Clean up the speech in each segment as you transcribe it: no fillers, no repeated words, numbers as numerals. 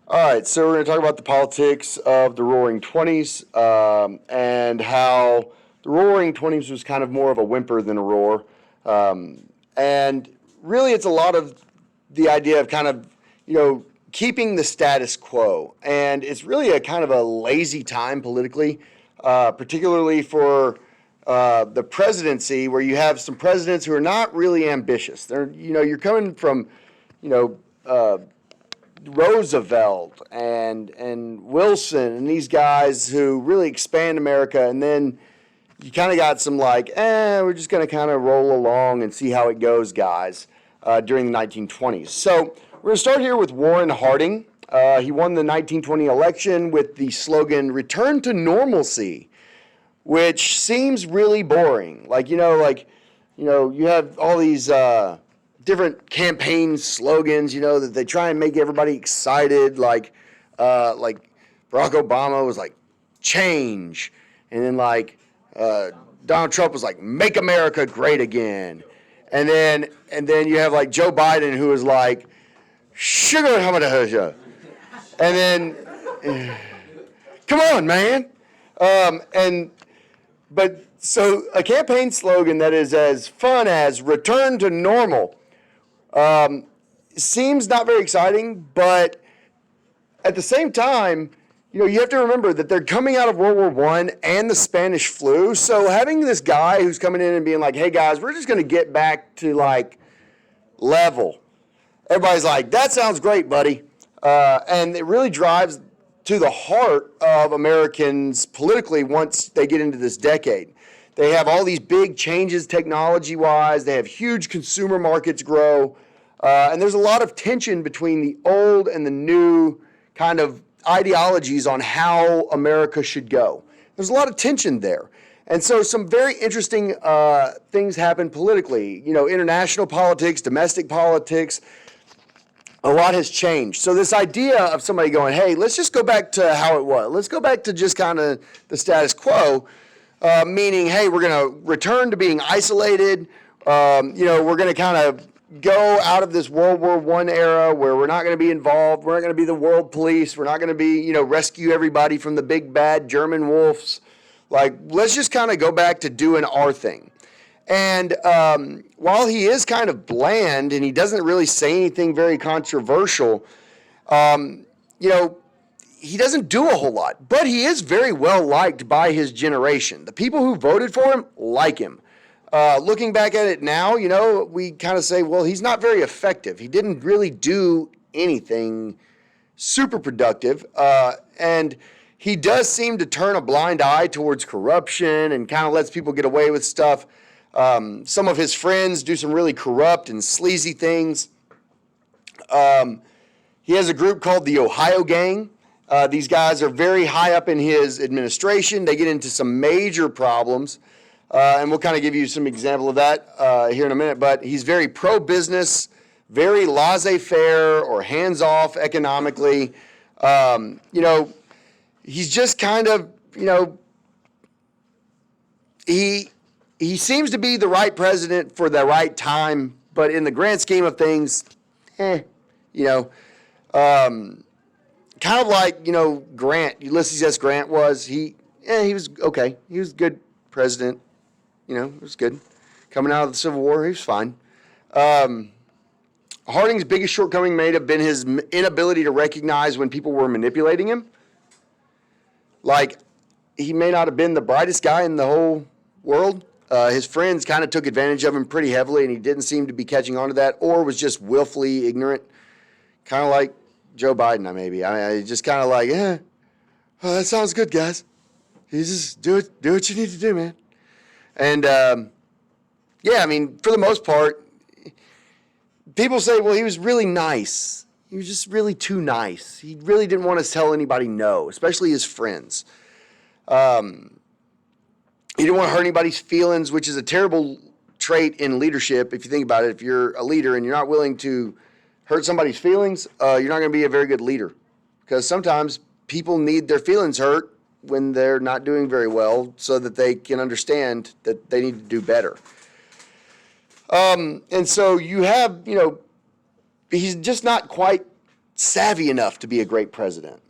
All right, so we're going to talk about the politics of the Roaring Twenties and how the Roaring Twenties was kind of more of a whimper than a roar. And really, it's a lot of the idea of kind of, keeping the status quo. And it's really a kind of a lazy time politically, particularly for the presidency, where you have some presidents who are not really ambitious. You're coming from, you know, uh, Roosevelt and Wilson and these guys who really expand America, and then you kind of got some like, we're just going to kind of roll along and see how it goes, guys, during the 1920s. So we're going to start here with Warren Harding. He won the 1920 election with the slogan "Return to Normalcy," which seems really boring. You have all these different campaign slogans, that they try and make everybody excited. Like Barack Obama was like change, and then Donald Trump was like make America great again, and then you have like Joe Biden who was like sugar hamada, and then come on, man, and but so a campaign slogan that is as fun as return to normal seems not very exciting, but at the same time, you have to remember that they're coming out of World War I and the Spanish flu. So having this guy who's coming in and being like, hey guys, we're just going to get back to like level. Everybody's like, that sounds great, buddy. And it really drives to the heart of Americans politically once they get into this decade. They have all these big changes technology-wise. They have huge consumer markets grow. And there's a lot of tension between the old and the new kind of ideologies on how America should go. There's a lot of tension there. And so some very interesting things happen politically. International politics, domestic politics, a lot has changed. So this idea of somebody going, hey, let's just go back to how it was. Let's go back to just kind of the status quo, meaning, hey, we're going to return to being isolated. We're going to kind of go out of this World War I era where we're not going to be involved. We're not going to be the world police. We're not going to be, rescue everybody from the big bad German wolves. Like, let's just kind of go back to doing our thing. And while he is kind of bland and he doesn't really say anything very controversial, he doesn't do a whole lot. But he is very well liked by his generation. The people who voted for him like him. Looking back at it now, we kind of say, well, he's not very effective. He didn't really do anything super productive. And he does seem to turn a blind eye towards corruption and kind of lets people get away with stuff. Some of his friends do some really corrupt and sleazy things. He has a group called the Ohio Gang. These guys are very high up in his administration. They get into some major problems. And we'll kind of give you some example of that here in a minute. But he's very pro-business, very laissez-faire or hands-off economically. He's just kind of, he seems to be the right president for the right time. But in the grand scheme of things, kind of like, Grant, Ulysses S. Grant was. He was okay. He was a good president. It was good. Coming out of the Civil War, he was fine. Harding's biggest shortcoming may have been his inability to recognize when people were manipulating him. Like, he may not have been the brightest guy in the whole world. His friends kind of took advantage of him pretty heavily, and he didn't seem to be catching on to that, or was just willfully ignorant. Kind of like Joe Biden, maybe. I just kind of like, oh, that sounds good, guys. You just do what you need to do, man. And, for the most part, people say, well, he was really nice. He was just really too nice. He really didn't want to tell anybody no, especially his friends. He didn't want to hurt anybody's feelings, which is a terrible trait in leadership. If you think about it, if you're a leader and you're not willing to hurt somebody's feelings, you're not going to be a very good leader. Because sometimes people need their feelings hurt when they're not doing very well so that they can understand that they need to do better. And so you have, he's just not quite savvy enough to be a great president.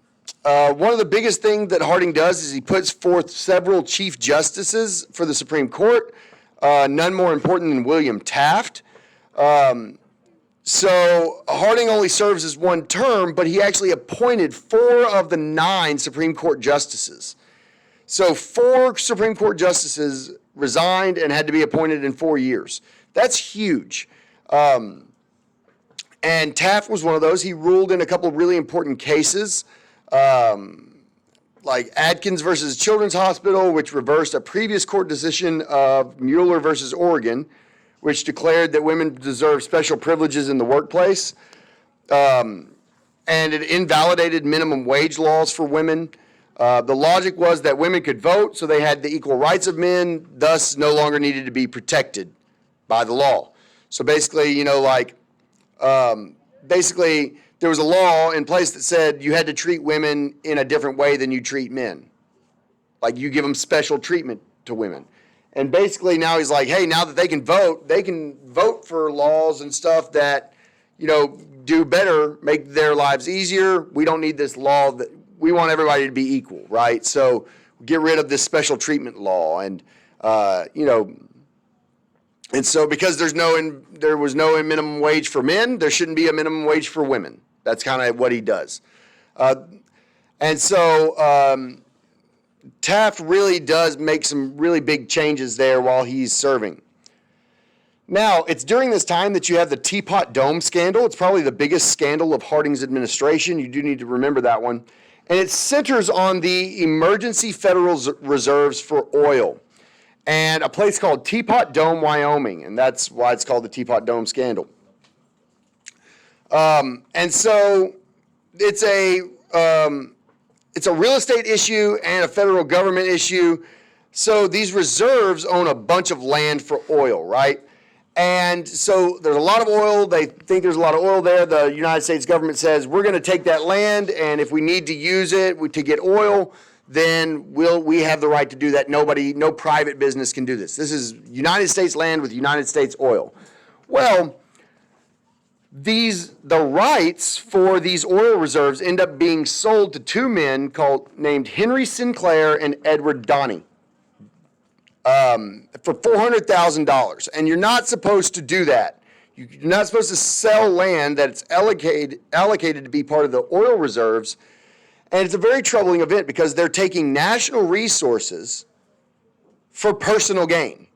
One of the biggest things that Harding does is he puts forth several chief justices for the Supreme Court, none more important than William Taft. So Harding only serves as one term, but he actually appointed 4 of the 9 Supreme Court justices. So 4 Supreme Court justices resigned and had to be appointed in 4 years. That's huge. And Taft was one of those. He ruled in a couple of really important cases, like Adkins versus Children's Hospital, which reversed a previous court decision of Mueller versus Oregon, which declared that women deserve special privileges in the workplace. And it invalidated minimum wage laws for women. The logic was that women could vote, so they had the equal rights of men, thus no longer needed to be protected by the law. So basically, basically there was a law in place that said you had to treat women in a different way than you treat men. Like you give them special treatment to women. And basically now he's like, hey, now that they can vote for laws and stuff that, do better, make their lives easier. We don't need this law that we want everybody to be equal, right? So get rid of this special treatment law. And, and so because there was no minimum wage for men, there shouldn't be a minimum wage for women. That's kind of what he does. And so Taft really does make some really big changes there while he's serving. Now, it's during this time that you have the Teapot Dome scandal. It's probably the biggest scandal of Harding's administration. You do need to remember that one. And it centers on the emergency federal reserves for oil and a place called Teapot Dome, Wyoming. And that's why it's called the Teapot Dome scandal. And so it's a real estate issue and a federal government issue. So these reserves own a bunch of land for oil, right? And so there's a lot of oil. They think there's a lot of oil there. The United States government says, we're going to take that land, and if we need to use it to get oil, then we have the right to do that. No private business can do this. This is United States land with United States oil. Well, the rights for these oil reserves end up being sold to 2 men named Henry Sinclair and Edward Donnie. For $400,000. And you're not supposed to do that. You're not supposed to sell land that's allocated to be part of the oil reserves. And it's a very troubling event because they're taking national resources for personal gain.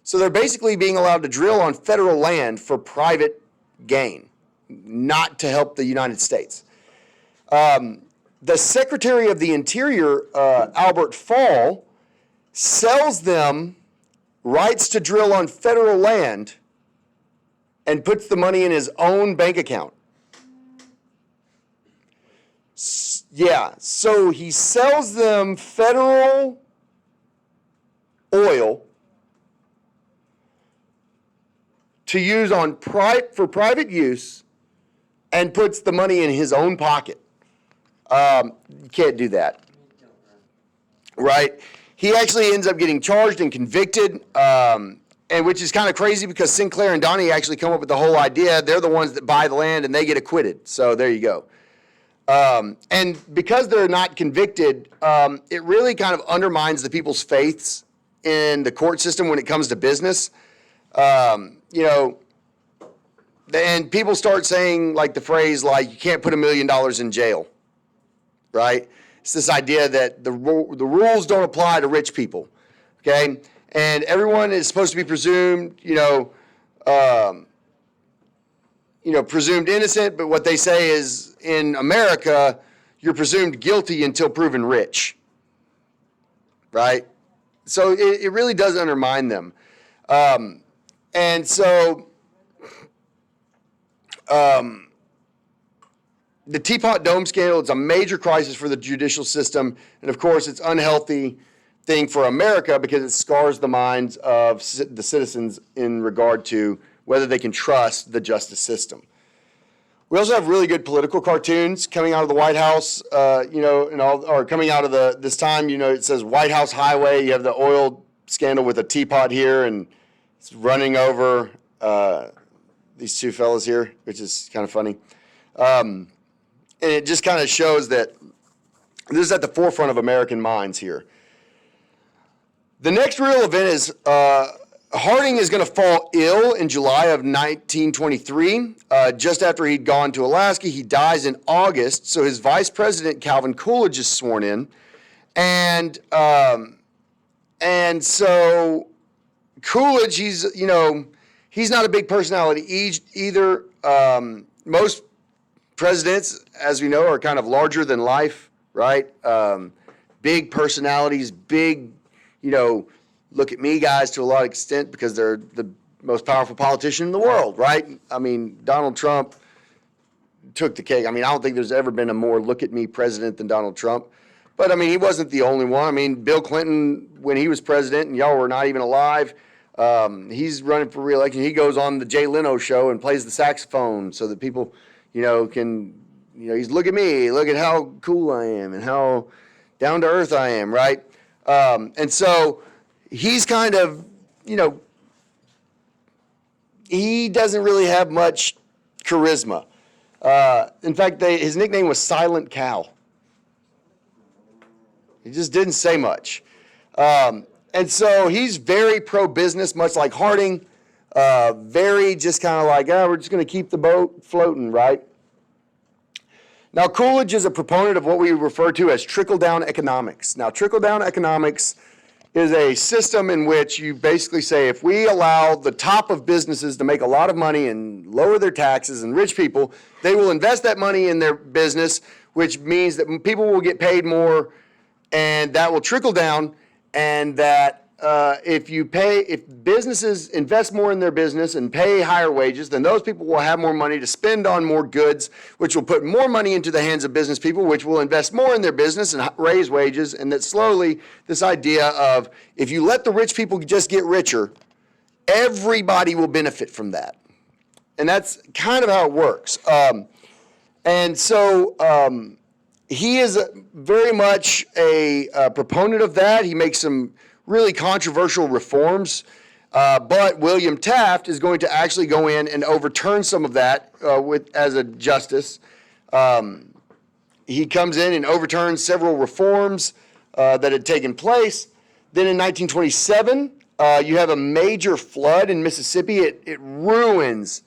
So they're basically being allowed to drill on federal land for private gain, not to help the United States. The Secretary of the Interior, Albert Fall, sells them rights to drill on federal land and puts the money in his own bank account. Yeah, so he sells them federal oil to use for private use and puts the money in his own pocket. You can't do that, right? He actually ends up getting charged and convicted, and which is kind of crazy because Sinclair and Donnie actually come up with the whole idea. They're the ones that buy the land and they get acquitted. So there you go. And because they're not convicted, it really kind of undermines the people's faiths in the court system when it comes to business. And people start saying like the phrase like you can't put $1 million in jail, right? It's this idea that the rules don't apply to rich people, okay? And everyone is supposed to be presumed, presumed innocent. But what they say is in America, you're presumed guilty until proven rich, right? So it really does undermine them. And so the Teapot Dome scandal, it's a major crisis for the judicial system. And of course, it's unhealthy thing for America because it scars the minds of the citizens in regard to whether they can trust the justice system. We also have really good political cartoons coming out of the White House, or coming out of this time, it says White House Highway. You have the oil scandal with a teapot here, and it's running over these 2 fellas here, which is kind of funny. and it just kind of shows that this is at the forefront of American minds here. The next real event is Harding is going to fall ill in July of 1923. Just after he'd gone to Alaska, he dies in August. So his vice president, Calvin Coolidge, is sworn in. And so Coolidge, he's not a big personality either. Most presidents, as we know, are kind of larger than life, right? Big personalities, big, look at me guys to a lot of extent because they're the most powerful politician in the world, right? I mean, Donald Trump took the cake. I mean, I don't think there's ever been a more look at me president than Donald Trump. But, I mean, he wasn't the only one. I mean, Bill Clinton, when he was president and y'all were not even alive, he's running for re-election. He goes on the Jay Leno show and plays the saxophone so that people, can, he's look at me, look at how cool I am and how down to earth I am, right? And so he's kind of, he doesn't really have much charisma. In fact, his nickname was Silent Cal. He just didn't say much. And so he's very pro-business, much like Harding. Very just kind of like, we're just going to keep the boat floating, right? Now, Coolidge is a proponent of what we refer to as trickle-down economics. Now, trickle-down economics is a system in which you basically say if we allow the top of businesses to make a lot of money and lower their taxes and rich people, they will invest that money in their business, which means that people will get paid more and that will trickle down, and that if businesses invest more in their business and pay higher wages, then those people will have more money to spend on more goods, which will put more money into the hands of business people, which will invest more in their business and raise wages, and that slowly this idea of if you let the rich people just get richer, everybody will benefit from that. And that's kind of how it works. He is very much a proponent of that. He makes some really controversial reforms, but William Taft is going to actually go in and overturn some of that as a justice. He comes in and overturns several reforms that had taken place. Then in 1927, you have a major flood in Mississippi. It ruins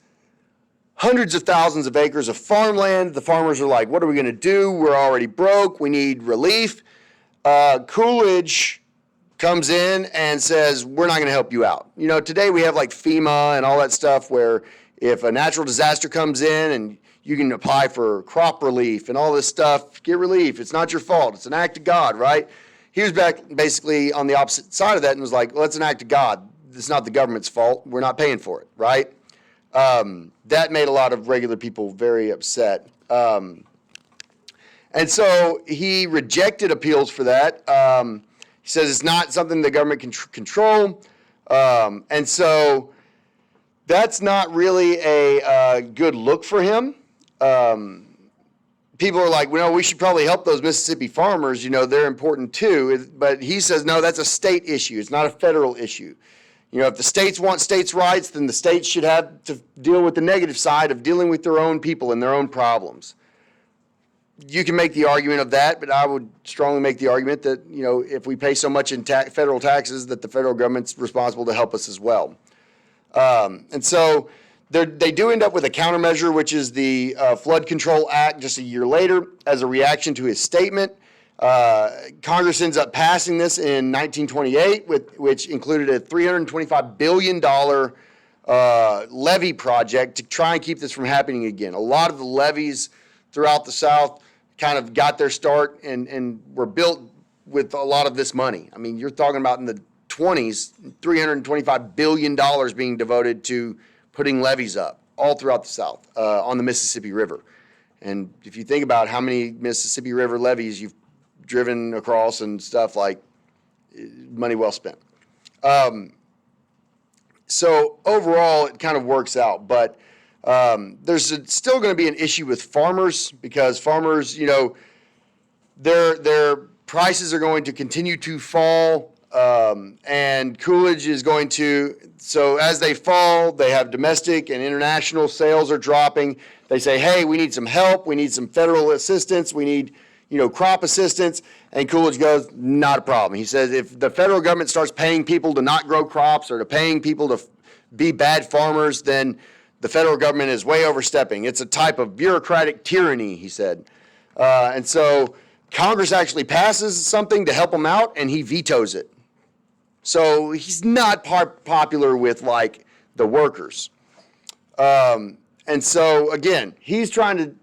hundreds of thousands of acres of farmland. The farmers are like, what are we going to do? We're already broke. We need relief. Coolidge comes in and says, we're not going to help you out. Today we have like FEMA and all that stuff where if a natural disaster comes in and you can apply for crop relief and all this stuff, get relief. It's not your fault. It's an act of God, right? He was back basically on the opposite side of that and was like, well, it's an act of God. It's not the government's fault. We're not paying for it, right? That made a lot of regular people very upset. And so he rejected appeals for that. He says it's not something the government can control. And so that's not really a good look for him. People are like, we should probably help those Mississippi farmers. They're important too. But he says, no, that's a state issue. It's not a federal issue. If the states want states' rights, then the states should have to deal with the negative side of dealing with their own people and their own problems. You can make the argument of that, but I would strongly make the argument that, if we pay so much in federal taxes, that the federal government's responsible to help us as well. And so they do end up with a countermeasure, which is the Flood Control Act just a year later as a reaction to his statement. Congress ends up passing this in 1928, which included a $325 billion levee project to try and keep this from happening again. A lot of the levees throughout the South kind of got their start and were built with a lot of this money. I mean, you're talking about in the 20s, $325 billion being devoted to putting levees up all throughout the South on the Mississippi River. And if you think about how many Mississippi River levees you've driven across and stuff, like, money well spent. So overall, it kind of works out, but there's still going to be an issue with farmers because farmers, their prices are going to continue to fall. and Coolidge is going to, so as they fall, they have domestic and international sales are dropping. They say, hey, we need some help. We need some federal assistance. We need, crop assistance. And Coolidge goes, not a problem. He says, if the federal government starts paying people to not grow crops or to paying people to be bad farmers, then the federal government is way overstepping. It's a type of bureaucratic tyranny, he said. And so Congress actually passes something to help him out, and he vetoes it. So he's not popular with, like, the workers. And so, again, he's trying to,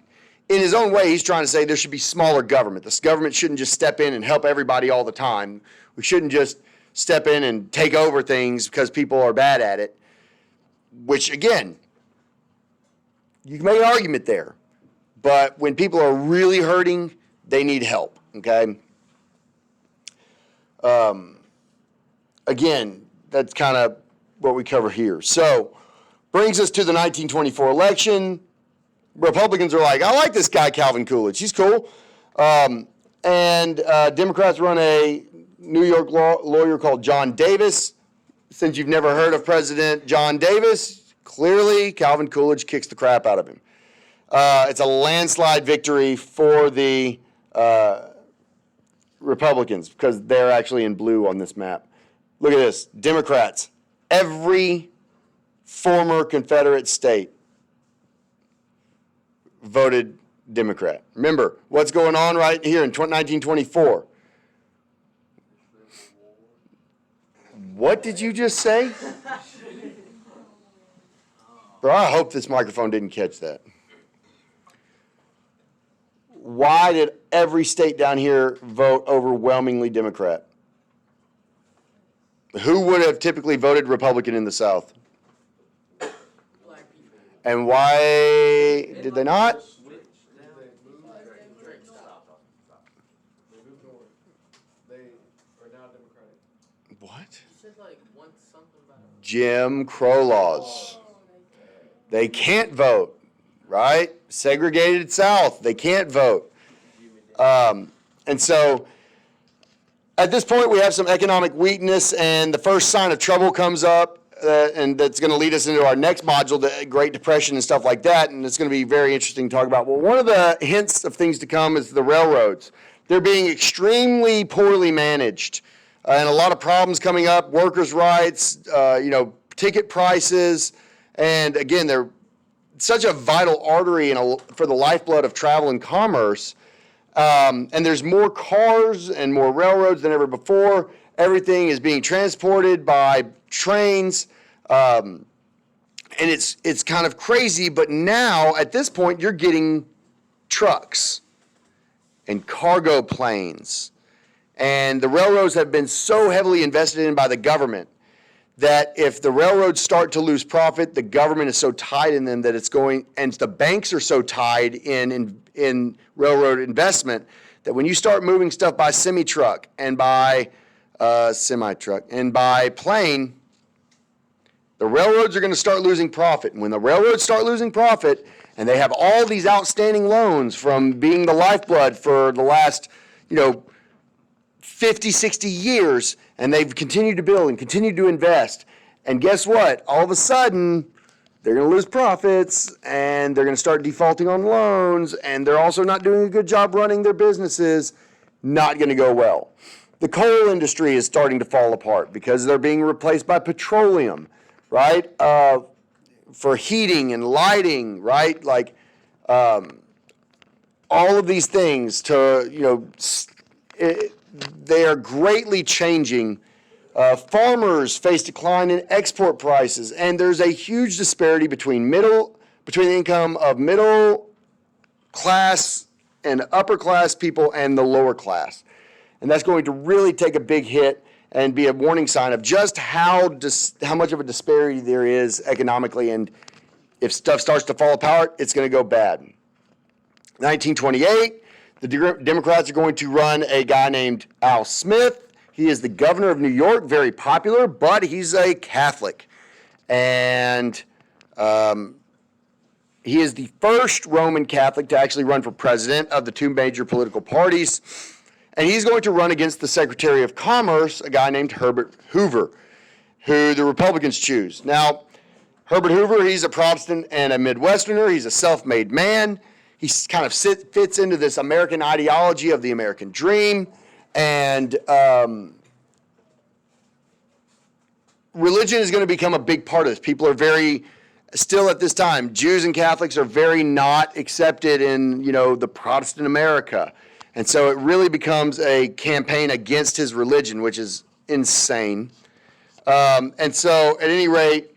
in his own way, he's trying to say there should be smaller government. This government shouldn't just step in and help everybody all the time. We shouldn't just step in and take over things because people are bad at it, which, again, you can make an argument there. But when people are really hurting, they need help, okay? Again, that's kind of what we cover here. So, brings us to the 1924 election. Republicans are like, I like this guy, Calvin Coolidge. He's cool. And Democrats run a New York lawyer called John Davis. Since you've never heard of President John Davis, clearly Calvin Coolidge kicks the crap out of him. It's a landslide victory for the Republicans because they're actually in blue on this map. Look at this. Democrats, every former Confederate state voted Democrat. Remember, what's going on right here in 1924? What did you just say? Bro, I hope this microphone didn't catch that. Why did every state down here vote overwhelmingly Democrat? Who would have typically voted Republican in the South? And why did they not? What? Jim Crow laws. They can't vote, right? Segregated South. They can't vote. And so at this point, we have some economic weakness, and the first sign of trouble comes up, and that's going to lead us into our next module, the Great Depression and stuff like that, and it's going to be very interesting to talk about. Well, one of the hints of things to come is the railroads. They're being extremely poorly managed, and a lot of problems coming up, workers' rights, ticket prices, and again, they're such a vital artery for the lifeblood of travel and commerce. And there's more cars and more railroads than ever before. Everything is being transported by trains. And it's kind of crazy, but now at this point you're getting trucks and cargo planes. And the railroads have been so heavily invested in by the government that if the railroads start to lose profit, the government is so tied in them that it's going, and the banks are so tied in railroad investment that when you start moving stuff by semi-truck and by semi-truck and by plane, the railroads are going to start losing profit. And when the railroads start losing profit, and they have all these outstanding loans from being the lifeblood for the last, 50, 60 years, and they've continued to build and continued to invest. And guess what? All of a sudden, they're going to lose profits, and they're going to start defaulting on loans, and they're also not doing a good job running their businesses. Not going to go well. The coal industry is starting to fall apart because they're being replaced by petroleum, right? For heating and lighting, right? Like all of these things they are greatly changing. Farmers face decline in export prices, and there's a huge disparity between the income of middle class and upper class people and the lower class. And that's going to really take a big hit and be a warning sign of just how much of a disparity there is economically, and if stuff starts to fall apart, it's going to go bad. 1928, the Democrats are going to run a guy named Al Smith. He is the governor of New York, very popular, but he's a Catholic. And he is the first Roman Catholic to actually run for president of the two major political parties. And he's going to run against the Secretary of Commerce, a guy named Herbert Hoover, who the Republicans choose. Now, Herbert Hoover, he's a Protestant and a Midwesterner. He's a self-made man. He kind of fits into this American ideology of the American dream. And religion is going to become a big part of this. People are still at this time, Jews and Catholics are very not accepted in, the Protestant America. And so it really becomes a campaign against his religion, which is insane. And so at any rate,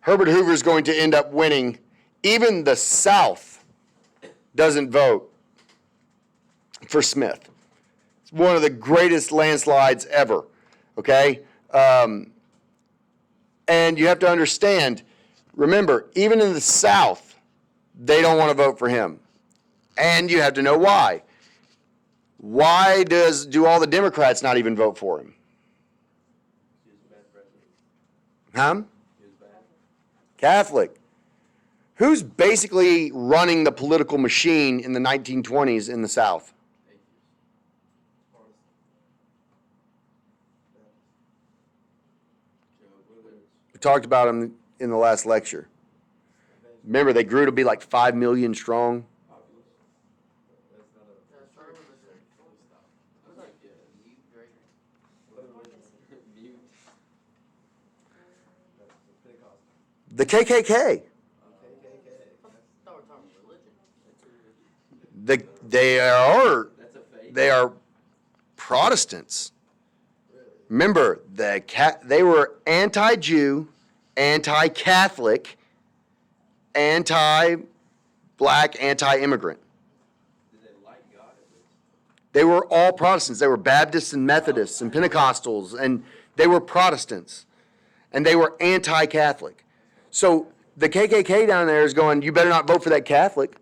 Herbert Hoover is going to end up winning. Even the South doesn't vote for Smith. It's one of the greatest landslides ever, okay? And you have to understand, remember, even in the South, they don't want to vote for him. And you have to know why. Why do all the Democrats not even vote for him? Huh? Catholic. Who's basically running the political machine in the 1920s in the South? We talked about them in the last lecture. Remember, they grew to be like 5 million strong. The KKK. They are Protestants. Remember, they were anti-Jew, anti-Catholic, anti-black, anti-immigrant. They were all Protestants. They were Baptists and Methodists and Pentecostals, and they were Protestants. And they were anti-Catholic. So the KKK down there is going, you better not vote for that Catholic.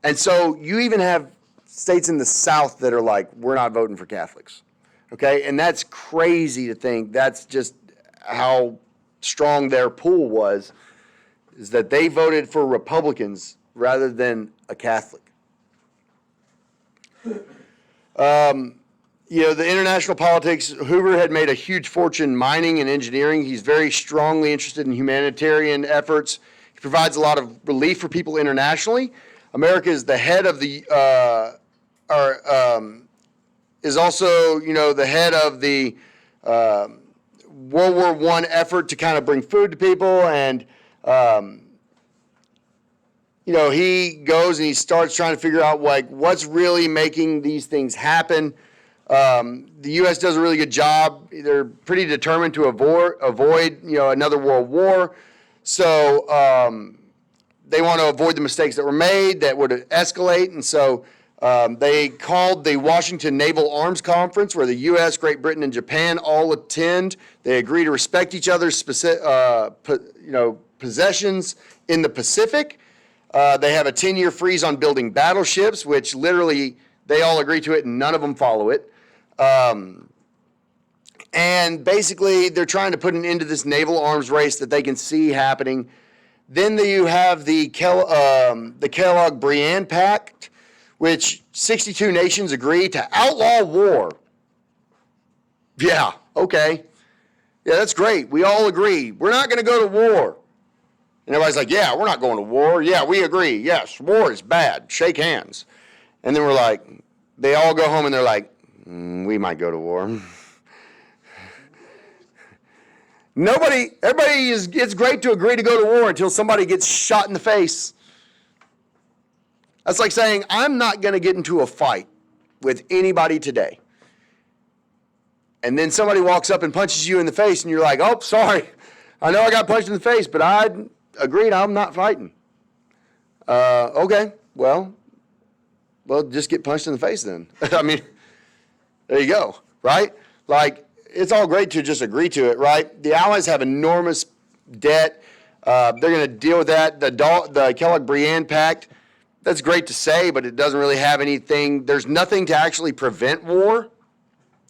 And so you even have states in the South that are like, we're not voting for Catholics. Okay? And that's crazy to think. That's just how strong their pool was, is that they voted for Republicans rather than a Catholic. The international politics, Hoover had made a huge fortune mining and engineering. He's very strongly interested in humanitarian efforts. He provides a lot of relief for people internationally. America is the head of is also, the head of the World War I effort to kind of bring food to people. And, he goes and he starts trying to figure out, what's really making these things happen. The U.S. does a really good job. They're pretty determined to avoid another world war. So they want to avoid the mistakes that were made that would escalate. And so they called the Washington Naval Arms Conference, where the U.S., Great Britain, and Japan all attend. They agree to respect each other's possessions in the Pacific. They have a 10-year freeze on building battleships, which literally they all agree to it and none of them follow it. And basically, they're trying to put an end to this naval arms race that they can see happening. Then you have the Kellogg-Briand Pact, which 62 nations agree to outlaw war. Yeah, okay. Yeah, that's great. We all agree. We're not going to go to war. And everybody's like, yeah, we're not going to war. Yeah, we agree. Yes, war is bad. Shake hands. And then we're like, they all go home and they're like, we might go to war. It's great to agree to go to war until somebody gets shot in the face. That's like saying, I'm not going to get into a fight with anybody today. And then somebody walks up and punches you in the face and you're like, oh, sorry. I know I got punched in the face, but I agreed I'm not fighting. Okay, well, just get punched in the face then. I mean, there you go, right? Like, it's all great to just agree to it, right? The Allies have enormous debt. They're going to deal with that. The Kellogg-Briand Pact, that's great to say, but it doesn't really have anything. There's nothing to actually prevent war.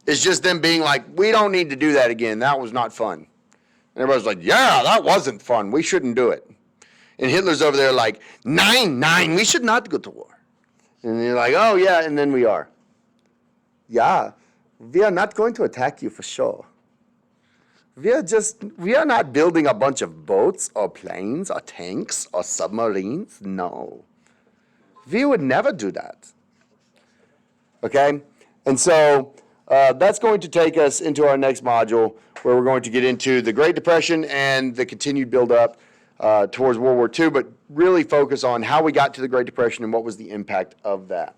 It's just them being like, we don't need to do that again. That was not fun. And everybody's like, yeah, that wasn't fun. We shouldn't do it. And Hitler's over there like, 9, we should not go to war. And you're like, oh, yeah, and then we are. yeah, we are not going to attack you for sure. We are not building a bunch of boats or planes or tanks or submarines. No. We would never do that. Okay? And so that's going to take us into our next module where we're going to get into the Great Depression and the continued buildup towards World War II, but really focus on how we got to the Great Depression and what was the impact of that.